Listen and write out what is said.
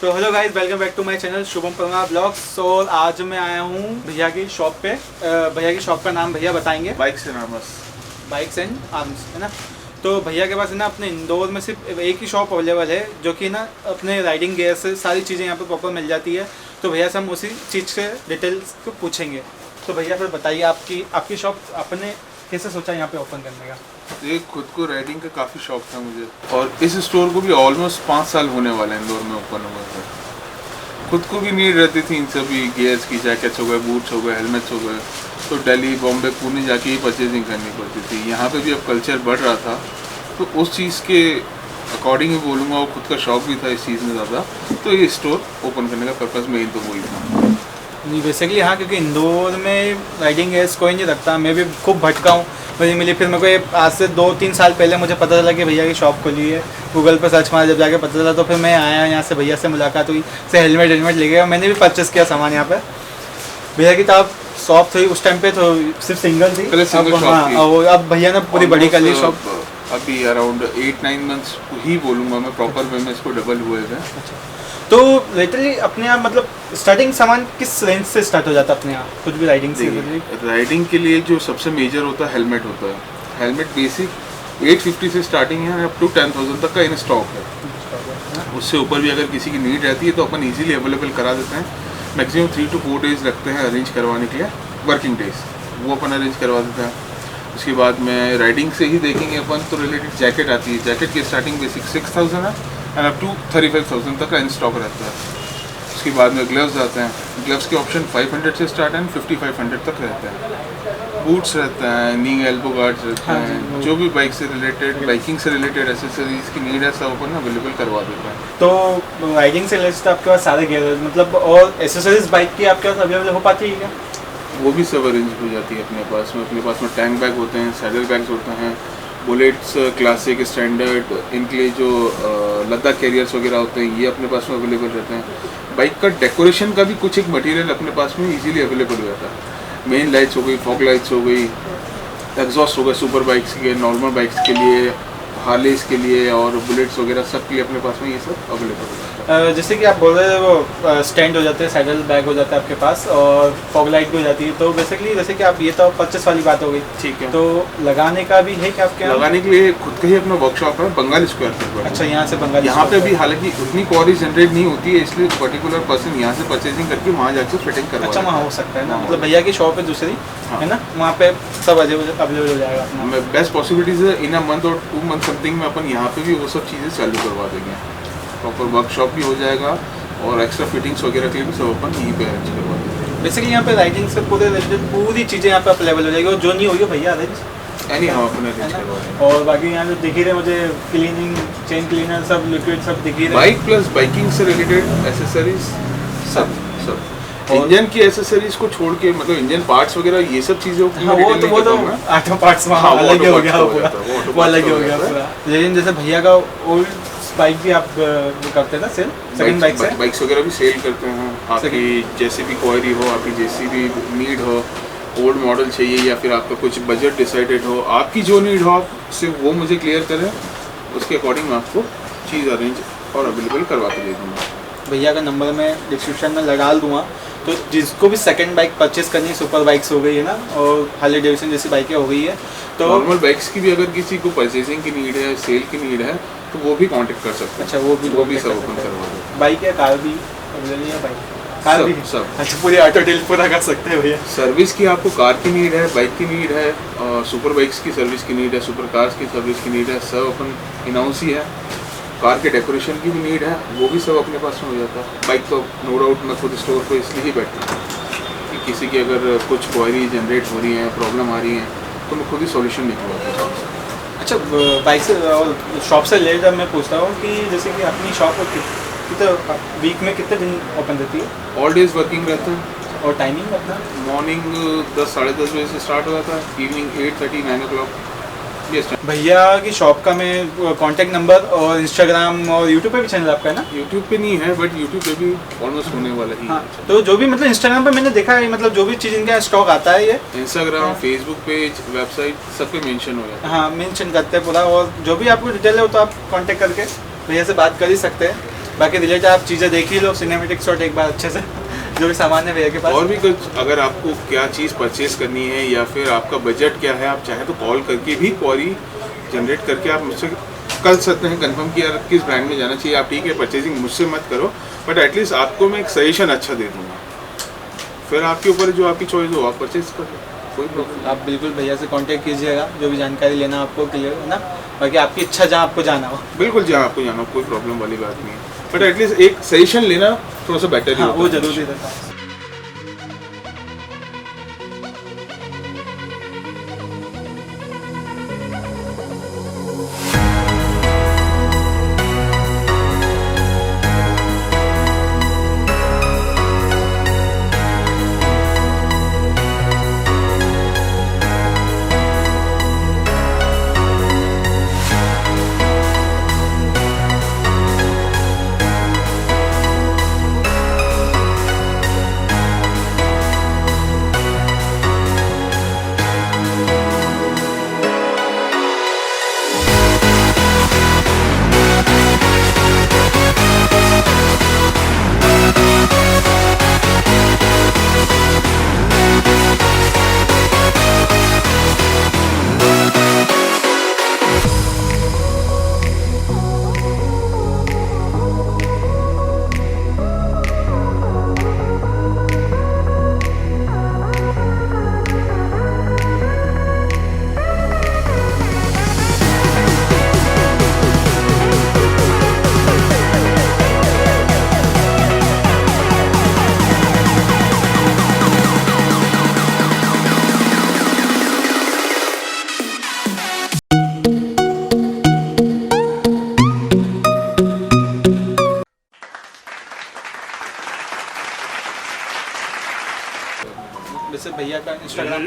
तो hello guys, welcome back to my channel Shubham Parmar blogs. So आज मैं आया हूँ भैया की शॉप पे। भैया की शॉप का नाम भैया बताएंगे। Bikes and arms. Bikes and arms है ना। तो भैया के पास है ना अपने इंदौर में सिर्फ एक ही शॉप अवेलेबल है जो कि ना अपने राइडिंग गियर से सारी चीज़ें यहाँ पे प्रॉपर मिल जाती है। तो भैया से हम उसी चीज़ से डिटेल्स को पूछेंगे। तो भैया फिर बताइए आपकी शॉप आपने कैसे सोचा यहाँ पे ओपन करने का? ये खुद को राइडिंग का काफ़ी शौक था मुझे, और इस स्टोर को भी ऑलमोस्ट 5 साल होने वाले हैं इंदौर में ओपन हुए थे। खुद को भी नीड रहती थी इन सभी गियर्स की, जैकेट्स हो गए, बूट्स हो गए, हेलमेट्स हो गए। तो दिल्ली, बॉम्बे, पुणे जाके ही परचेजिंग करनी पड़ती थी। यहाँ पे भी अब कल्चर बढ़ रहा था, तो उस चीज़ के अकॉर्डिंग ही बोलूँगा, और खुद का शौक भी था इस चीज़ में ज़्यादा। तो ये स्टोर ओपन करने का पर्पज़ मेन तो वही था। नहीं बेसिकली हाँ, क्योंकि इंदौर में राइडिंग गेयर्स कोई नहीं रखता। मैं भी खूब भटका हूँ, मुझे मिली। फिर मेरे को ये आज से 2-3 साल पहले मुझे पता चला कि भैया की शॉप खुली है। गूगल पर सर्च मारा, जब जाके पता चला तो फिर मैं आया यहाँ से, भैया से मुलाकात हुई, से हेलमेट ले गया। मैंने भी परचेस किया सामान यहाँ पे भैया की। तो आप शॉप थी उस टाइम पे तो सिर्फ सिंगल थी, अब भैया ने पूरी बड़ी कर ली शॉप। अभी अराउंड 8-9 मंथ्स ही बोलूँगा मैं प्रॉपर वे में इसको डबल हुए थे। तो लिटरली अपने आप मतलब स्टार्टिंग सामान किस रेंज से स्टार्ट हो जाता है अपने यहाँ कुछ भी राइडिंग से? राइडिंग के लिए जो सबसे मेजर होता है हेलमेट होता है। हेलमेट बेसिक 850 से स्टार्टिंग है, अप टू 10,000 तक का इन स्टॉक है। उससे ऊपर भी अगर किसी की नीड रहती है तो अपन इजीली अवेलेबल करा देते हैं। मैक्सिमम 3 to 4 डेज लगते हैं अरेंज करवाने के लिए, वर्किंग डेज, वो अपन अरेंज करवा देते हैं। उसके बाद में राइडिंग से ही देखेंगे अपन तो रिलेटेड जैकेट आती है। जैकेट की स्टार्टिंग बेसिक 6,000 है एंड अप टू 35,000 तक का इन स्टॉक रहता है। उसके बाद में ग्लव्स आते हैं। ग्लव्स के ऑप्शन 500 से स्टार्ट है, 5500 तक रहते हैं। बूट्स रहते हैं, नी एल्बो गार्ड्स रहते हैं। जो भी बाइक से रिलेटेड, बाइकिंग से रिलेटेड एसेसरीज की नीड है सब अपन अवेलेबल करवा देते हैं। तो राइडिंग से रिलेटेड आपके पास सारे गियर मतलब, और एसेसरीज बाइक की आपके पास अवेलेबल हो पाती है क्या? वो भी सब अरेंज हो जाती है अपने पास में टैंक बैग होते हैं, सैडल बैग्स होते हैं, बुलेट्स, क्लासिक, स्टैंडर्ड, इनके लिए जो लद्दाख कैरियर्स वगैरह होते हैं ये अपने पास में अवेलेबल रहते हैं। बाइक का डेकोरेशन का भी कुछ एक मटेरियल अपने पास में इजीली अवेलेबल हो जाता है। मेन लाइट्स हो गई, फॉग लाइट्स हो गई, एग्जॉस्ट हो गए सुपर बाइक्स के, नॉर्मल बाइक्स के लिए, हार्लेस के लिए और बुलेट्स वगैरह सब के लिए अपने पास में ये सब अवेलेबल हो जाता है। जैसे कि आप बोल रहे हैं वो स्टैंड हो जाते हैं, सैडल बैग हो जाता है आपके पास, और फॉग लाइट भी हो जाती है। तो बेसिकली जैसे कि आप ये तो परचेस वाली बात हो गई, ठीक है। तो लगाने का भी है क्या आपके यहाँ? लगाने के लिए खुद का ही अपना वर्कशॉप है बंगाल स्क्वायर पर। अच्छा, यहाँ से बंगाल? यहाँ पे भी हालांकि उतनी क्वारी जनरेट नहीं होती है, इसलिए पर्टिकुलर पर्सन यहाँ से परचेजिंग करके वहाँ जाकर फिटिंग करवा। अच्छा, वहाँ हो सकता है ना, मतलब भैया की शॉप है दूसरी है ना, वहाँ पे सब अवेलेबल हो जाएगा अपना। बेस्ट पॉसिबिलिटीज है इन अ मंथ और 2 मंथ समथिंग में अपन यहाँ पे भी वो सब चीज़ें चालू करवा देंगे। प्रॉपर वर्कशॉप भी हो जाएगा और एक्स्ट्रा फिटिंग्स वगैरह के लिए भी सब अपन यहीं पे अरेंज करवा देंगे। बेसिकली यहाँ पे राइडिंग से पूरी चीज़ें यहाँ पे अवेलेबल हो जाएगी, और जो नहीं होगी भैया अरेंज एनी हाउ अपने अरेंज करवा देंगे। और बाकी यहाँ जो दिख ही रहे मुझे क्लीनिंग, चेन क्लीनर, सब लिक्विड सब दिख ही रहे। बाइक प्लस बाइकिंग से रिलेटेड एसेसरीज सब इंजन की एसेसरीज को छोड़ के, मतलब इंजन पार्ट्स वगैरह ये सब चीज़ें वो तो ऑटो पार्ट्स अलग ही हो गया, वो अलग ही हो गया पूरा। लेकिन जैसे भैया का ओल्ड बाइक भी आप करते हैं ना सेल, सेकंड बाइक्स वगैरह भी सेल करते हैं। आपकी जैसे भी क्वायरी हो, आपकी जैसी भी नीड हो, ओल्ड मॉडल चाहिए या फिर आपका कुछ बजट डिसाइडेड हो, आपकी जो नीड हो आप सिर्फ वो मुझे क्लियर करें, उसके अकॉर्डिंग मैं आपको चीज़ अरेंज और अवेलेबल करवा के दे दूँगा। भैया का नंबर मैं डिस्क्रिप्शन में लगा दूँगा। तो जिसको भी सेकंड बाइक परचेस करनी है, सुपर बाइक्स हो गई है ना, और हार्ले डेविडसन जैसी बाइकें हो गई है, तो नॉर्मल बाइक्स की भी अगर किसी को परचेसिंग की नीड है, सेल की नीड है, तो वो भी कांटेक्ट कर सकते हैं। अच्छा, वो भी सब ओपन करवा दें। बाइक है, कार भी अवेलेबल है? बाइक कार भी सब। अच्छा, पूरी ऑटो डील पूरा कर सकते हैं भैया। सर्विस की आपको कार की नीड है, बाइक की नीड है, सुपर बाइक्स की सर्विस की नीड है, सुपर कार्स की सर्विस की नीड है, सब अपन इनाउंस ही है। कार के डेकोरेशन की भी नीड है, वो भी सब अपने पास में हो जाता है। बाइक तो नो डाउट मैं खुद स्टोर पर इसलिए ही बैठता हूँ कि किसी की अगर कुछ क्वायरी जनरेट हो रही है, प्रॉब्लम आ रही है, तो मैं खुद ही सॉल्यूशन निकलवाता हूँ। अच्छा, बाइक से और शॉप से ले जब मैं पूछता हूँ कि जैसे कि अपनी शॉप कितने वीक में कितने दिन ओपन रहती है? ऑल डेज वर्किंग रहता है। और टाइमिंग अपना? मॉर्निंग 10-10:30 बजे से स्टार्ट हो जाता है, इवनिंग 8:30-9 o'clock। भैया की शॉप का मैं कांटेक्ट नंबर और इंस्टाग्राम और यूट्यूब पे भी चैनल आपका है ना? यूट्यूब पे नहीं है, बट यूट्यूब पे भी ऑलमोस्ट होने वाला ही हाँ, है। तो जो भी मतलब इंस्टाग्राम पे मैंने देखा है, मतलब जो भी चीज़ इनका स्टॉक आता है ये इंस्टाग्राम, फेसबुक पेज, वेबसाइट सब पे मेंशन हो जाता है। हाँ, मेंशन करते हैं पूरा, और जो भी आपको डिटेल है वो तो आप कांटेक्ट करके भैया से बात कर ही सकते हैं। बाकी रिलेटेड आप चीज़ें देख ही लो, सिनेमेटिक शॉट एक बार अच्छे से जो भी सामान है भैया के पास। और भी कुछ अगर आपको क्या चीज़ परचेज करनी है या फिर आपका बजट क्या है, आप चाहे तो कॉल करके भी क्वारी जनरेट करके आप मुझसे कर सकते हैं कंफर्म कि यार किस ब्रांड में जाना चाहिए। आप ठीक है परचेजिंग मुझसे मत करो, बट एटलीस्ट आपको मैं एक सजेशन अच्छा दे दूँगा, फिर आपके ऊपर जो आपकी चॉइस हो आप परचेज कर लो, कोई प्रॉब्लम। आप बिल्कुल भैया से कांटेक्ट कीजिएगा, जो भी जानकारी लेना आपको क्लियर है ना, बाकी आपकी इच्छा जहाँ आपको जाना हो। बिल्कुल जहाँ आपको जाना हो, कोई प्रॉब्लम वाली बात नहीं है, बट एटलीस्ट एक सजेशन लेना थोड़ा सा बेटर ही हाँ, होता वो है। जरूरी रहता है। वैसे भैया का इंस्टाग्राम